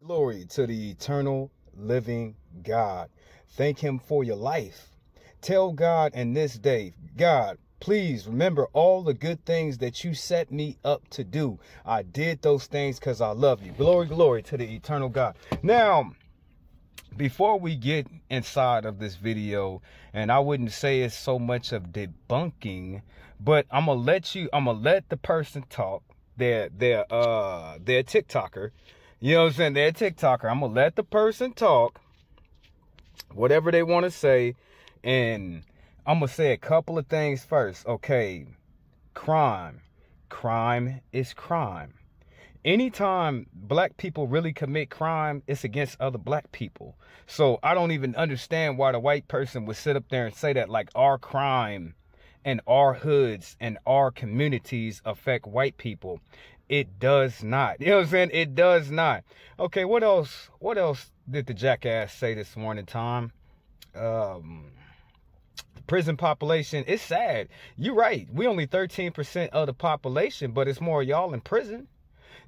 Glory to the eternal living God. Thank him for your life. Tell God in this day, God, please remember all the good things that you set me up to do. I did those things because I love you. Glory, glory to the eternal God. Now, before we get inside of this video, and I wouldn't say it's so much of debunking, but I'm gonna let the person talk. They're a TikToker. You know what I'm saying? They're a TikToker. I'm gonna let the person talk, whatever they want to say, and I'm gonna say a couple of things first. Okay, crime is crime. Anytime black people really commit crime, it's against other black people. So I don't even understand why the white person would sit up there and say that like our crime and our hoods and our communities affect white people. It does not. You know what I'm saying? It does not. Okay, what else did the jackass say this morning time? Prison population, it's sad. You're right. We only 13% of the population, but it's more of y'all in prison.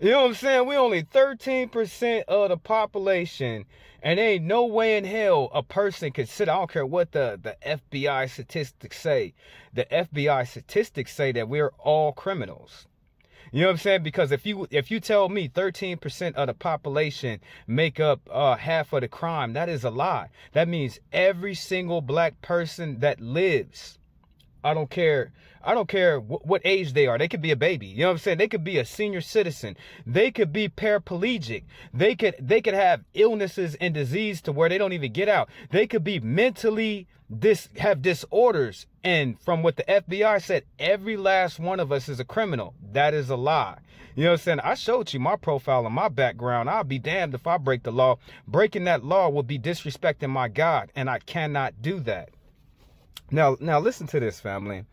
You know what I'm saying? We only 13% of the population, and there ain't no way in hell a person could sit. I don't care what the FBI statistics say. The FBI statistics say that we're all criminals. You know what I'm saying? Because if you tell me 13% of the population make up half of the crime, that is a lie. That means every single black person that lives, I don't care what age they are. They could be a baby. You know what I'm saying? They could be a senior citizen. They could be paraplegic. They could have illnesses and disease to where they don't even get out. They could be mentally have disorders. And from what the FBI said, every last one of us is a criminal. That is a lie. You know what I'm saying? I showed you my profile and my background. I'll be damned if I break the law. Breaking that law would be disrespecting my God, and I cannot do that. Now listen to this, family.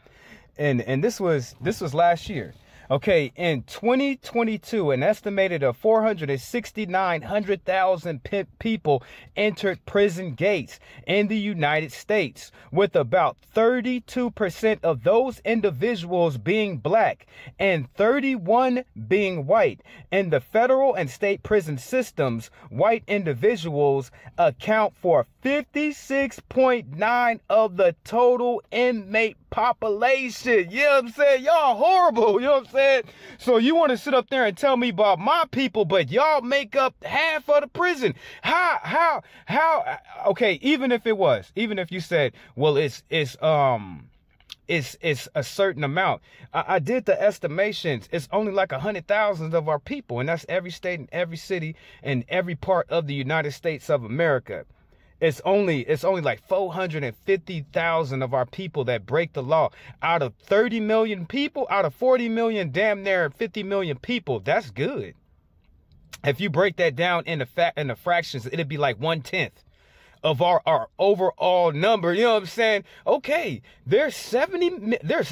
And this was last year. Okay, in 2022, an estimated of 469,000 people entered prison gates in the United States, with about 32% of those individuals being black and 31 being white. In the federal and state prison systems, white individuals account for 56.9% of the total inmate population. You know what I'm saying? Y'all horrible. You know what I'm saying? So you want to sit up there and tell me about my people, but y'all make up half of the prison. How? Okay, even if you said, well, it's a certain amount. I did the estimations. It's only like 100,000 of our people, and that's every state and every city and every part of the United States of America. It's only like 450,000 of our people that break the law out of 30 million people, out of 40 million, damn near 50 million people. That's good. If you break that down in the fractions, it'd be like 1/10 of our overall number. You know what I'm saying? Okay, there's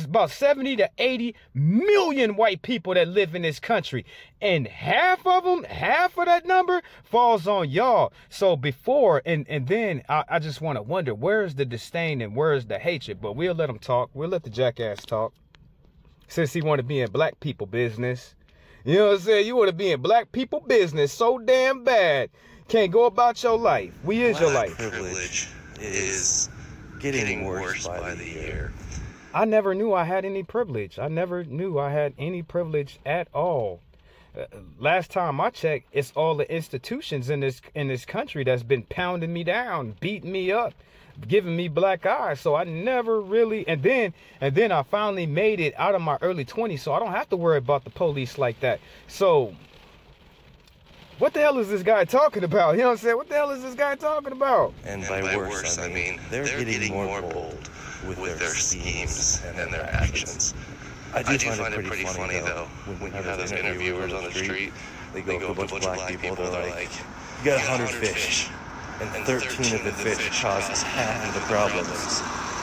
about 70 to 80 million white people that live in this country, and half of that number falls on y'all. So before and then I just want to wonder, where's the disdain and where's the hatred? But we'll let them talk. We'll let the jackass talk, since he want to be in black people business. You know what I'm saying? You want to be in black people business so damn bad. Can't go about your life. We is your life. Privilege is getting worse by the year. I never knew I had any privilege. I never knew I had any privilege at all. Last time I checked, it's all the institutions in this country that's been pounding me down, beating me up, giving me black eyes. So I never really, and then I finally made it out of my early 20s, so I don't have to worry about the police like that. So what the hell is this guy talking about? You know what I'm saying? What the hell is this guy talking about? And by worse, I mean they're getting more bold with their schemes and their actions. I do find it pretty funny though, when you have those interviewers on the street, they go to a bunch of black people, they're like, you got 100 fish, and 13 of the fish causes half of the problems.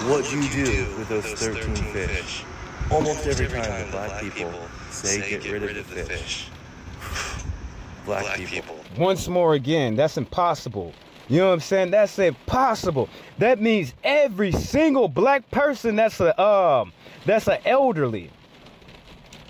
What do you do with those 13 fish? Almost every time the black people say get rid of the fish, black people. Once more again, that's impossible. You know what I'm saying? That's impossible. That means every single black person that's an elderly,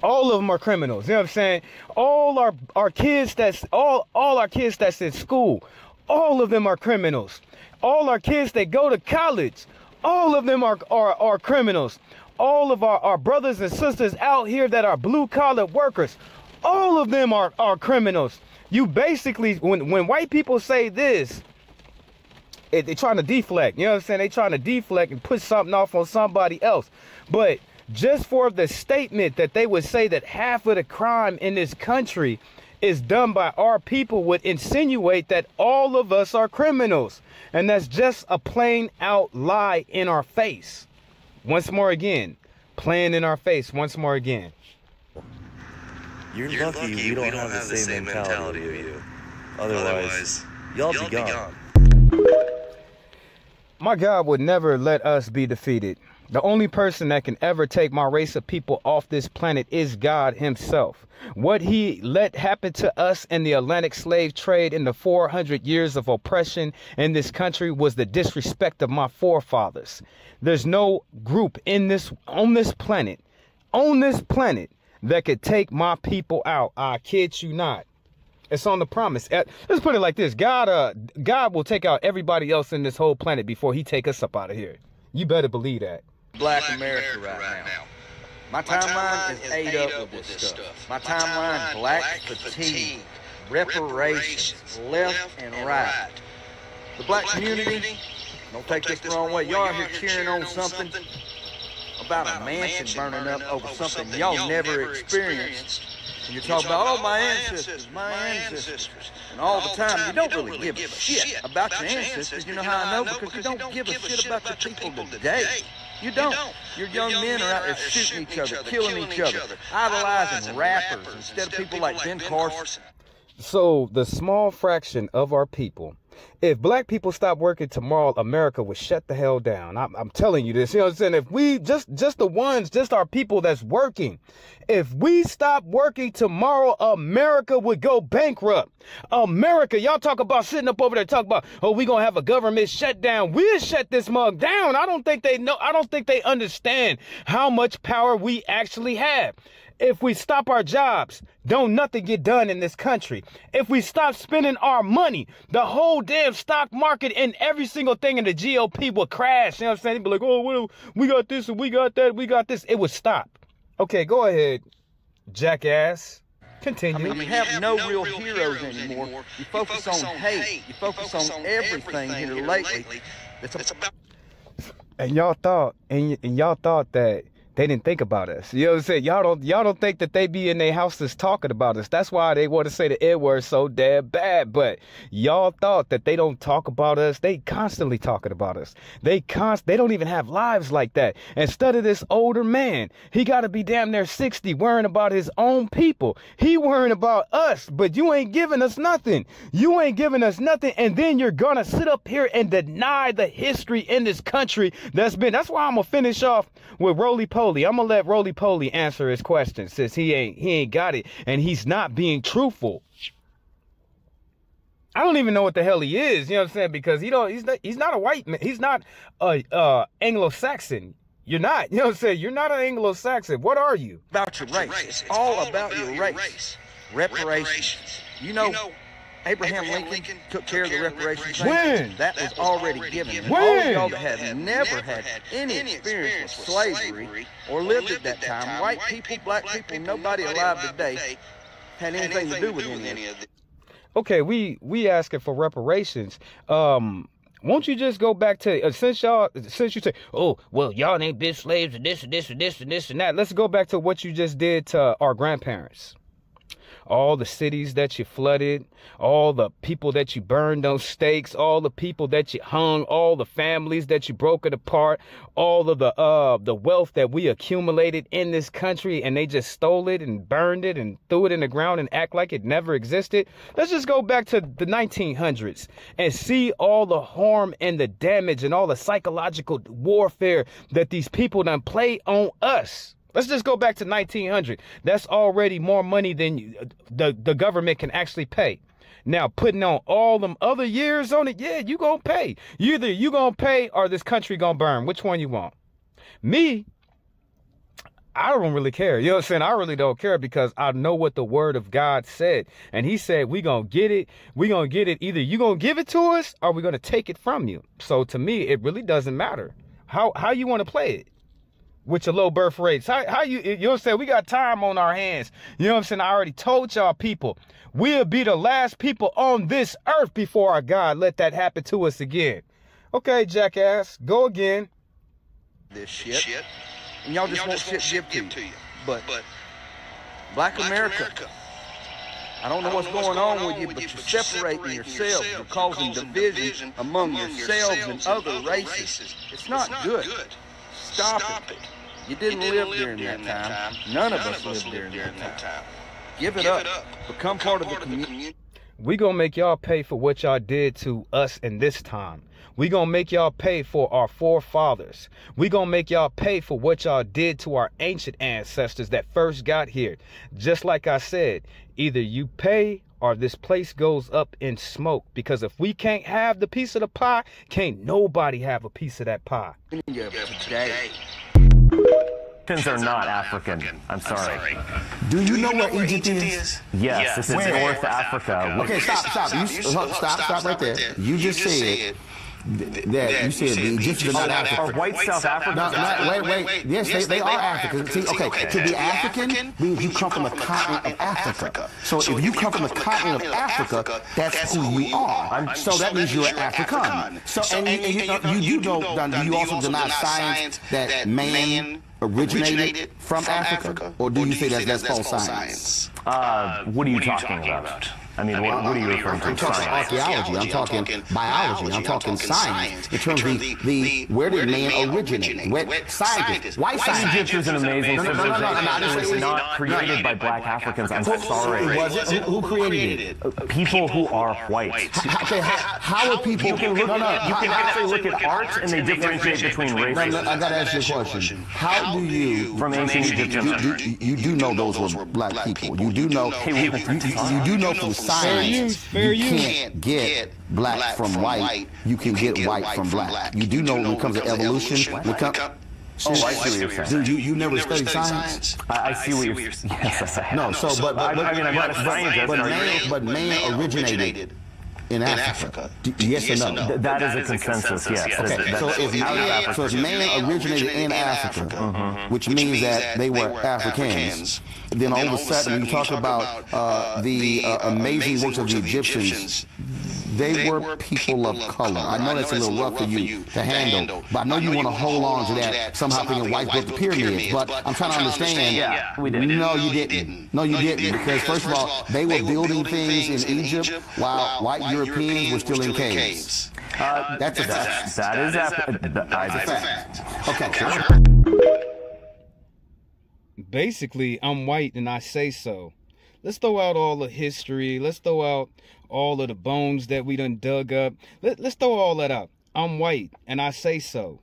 All of them are criminals. You know what I'm saying? All our kids all our kids that's in school, all of them are criminals. All our kids that go to college, all of them are criminals. All of our brothers and sisters out here that are blue collar workers, all of them are criminals. You basically, when white people say this, they're trying to deflect. You know what I'm saying? They trying to deflect and put something off on somebody else. But just for the statement that they would say that half of the crime in this country is done by our people would insinuate that all of us are criminals. And that's just a plain out lie in our face. Once more again, playing in our face once more again. You're lucky we don't have the same mentality as you. Otherwise, y'all be gone. My God would never let us be defeated. The only person that can ever take my race of people off this planet is God himself. What he let happen to us in the Atlantic slave trade in the 400 years of oppression in this country was the disrespect of my forefathers. There's no group on this planet that could take my people out. I kid you not. It's on the promise. Let's put it like this. God will take out everybody else in this whole planet before he take us up out of here. You better believe that. Black America right now. My timeline is ate up with this stuff. My timeline, black fatigue, reparations, left and right. The black community, don't take this the wrong way. Y'all are here cheering on something about a mansion burning up over something y'all never experienced. And you're talking about, oh, my ancestors, and all the time. You don't really give a shit about your ancestors. You know how I know? Because you don't give a shit about the people today. You don't. Your young men are out there shooting each other, killing each other, idolizing rappers instead of people like Ben Carson. So the small fraction of our people, if black people stop working tomorrow, America would shut the hell down. I'm telling you this. You know what I'm saying? If we just our people that's working, if we stop working tomorrow, America would go bankrupt. America, y'all talk about sitting up over there talking about, oh, we gonna have a government shutdown. We'll shut this mug down. I don't think they know. I don't think they understand how much power we actually have. If we stop our jobs, don't nothing get done in this country. If we stop spending our money, the whole damn stock market and every single thing in the GOP will crash. You know what I'm saying? They'd be like, oh, well, we got this and we got that, we got this. It would stop. Okay, go ahead, jackass. Continue. I mean, you have no real heroes anymore. You focus on hate. You focus on everything here lately. It's about. And y'all thought that they didn't think about us. You know what I'm saying? Y'all don't think that they be in their houses talking about us. That's why they want to say the N word so damn bad. But y'all thought that they don't talk about us. They constantly talking about us. They don't even have lives like that. Instead of this older man, he got to be damn near 60 worrying about his own people. He worrying about us, but you ain't giving us nothing. You ain't giving us nothing. And then you're going to sit up here and deny the history in this country that's why I'm going to finish off with Roly Poly. I'm gonna let Roly Poly answer his question since he ain't got it and he's not being truthful. I don't even know what the hell he is, you know what I'm saying? Because he's not a white man. He's not a Anglo-Saxon. You're not, you know what I'm saying? You're not an Anglo-Saxon. What are you? About your race. It's all about your race. Reparations. You know, Abraham Lincoln took care of the reparations. When? That was already given. When? All of y'all that have never had any experience with slavery or lived at that time, white people, black people, nobody alive today had anything to do with any of it. Okay, we asking for reparations. Won't you just go back to since you say, oh, well, y'all ain't been slaves and this and this and this and this and that. Let's go back to what you just did to our grandparents. All the cities that you flooded, all the people that you burned on stakes, all the people that you hung, all the families that you broke it apart, all of the wealth that we accumulated in this country, and they just stole it and burned it and threw it in the ground and act like it never existed. Let's just go back to the 1900s and see all the harm and the damage and all the psychological warfare that these people done play on us. Let's just go back to 1900. That's already more money than the government can actually pay. Now, putting on all them other years on it, yeah, you gonna pay. Either you gonna pay or this country gonna burn. Which one you want? Me, I don't really care. You know what I'm saying? I really don't care because I know what the word of God said. And he said, we going to get it. We going to get it. Either you going to give it to us or we're going to take it from you. So to me, it really doesn't matter how you want to play it with your low birth rates. How you know what I'm saying? We got time on our hands. You know what I'm saying? I already told y'all people, we'll be the last people on this earth before our God let that happen to us again. Okay, jackass, go again. This shit. And y'all just want shit give to you. But Black America, I don't know what's going on with you, but you're separating yourselves. You're causing division among yourselves and other races. It's not good. Stop it. You didn't live during that time. None of us lived during that time. Give it up. Become part of the community. We gonna make y'all pay for what y'all did to us in this time. We gonna make y'all pay for our forefathers. We gonna make y'all pay for what y'all did to our ancient ancestors that first got here. Just like I said, either you pay or this place goes up in smoke. Because if we can't have the piece of the pie, can't nobody have a piece of that pie. Today. Egyptians are not African. I'm sorry. Do you know where Egypt is? Yes, this is North Africa. Okay, stop. Stop right there. You just said that you said the Egyptians are not African. Are white South Africans? No, wait. Yes, they are African. See, okay, to be African means you come from the continent of Africa. So if you come from the continent of Africa, that's who you are. So that means you're an African. So and you don't. Do you also deny science that man originated from Africa, or do you say that's false science? What are you talking about? I mean, what are you referring to? I'm talking archaeology. I'm talking biology. I'm talking science. In terms of the where did man originate? Scientists, white scientists. Egypt is an amazing civilization. It was not created by black Africans. I'm sorry. Who created it? People who are white. Okay, how are people? You can actually look at art and they differentiate between races. I gotta ask you a question. How do you, from ancient Egyptians, you do know those were black people? You do know. You do know from science, you can't get black from white. You can get white from black. You do know when it comes to evolution. I see what you're saying. You never studied science? I see what you're saying. Yes, I have. No, so but I'm not a scientist. But man originated in Africa. Yes or no? That is a consensus, yes. Okay, so if man originated in Africa, which means that they were Africans, then all of a sudden when you talk about the amazing works of the Egyptians, they were people of color. I know that's a little rough for you to handle, but I know you want to hold on to that, somehow thinking whites built the pyramids, but I'm trying to understand. Yeah, we did. No, you didn't. No, you didn't, because first of all, they were building things in Egypt while white Europeans were still in caves. That's a fact. That is a fact. Okay. Basically, I'm white and I say so. Let's throw out all the history. Let's throw out all of the bones that we done dug up. Let's throw all that out. I'm white and I say so.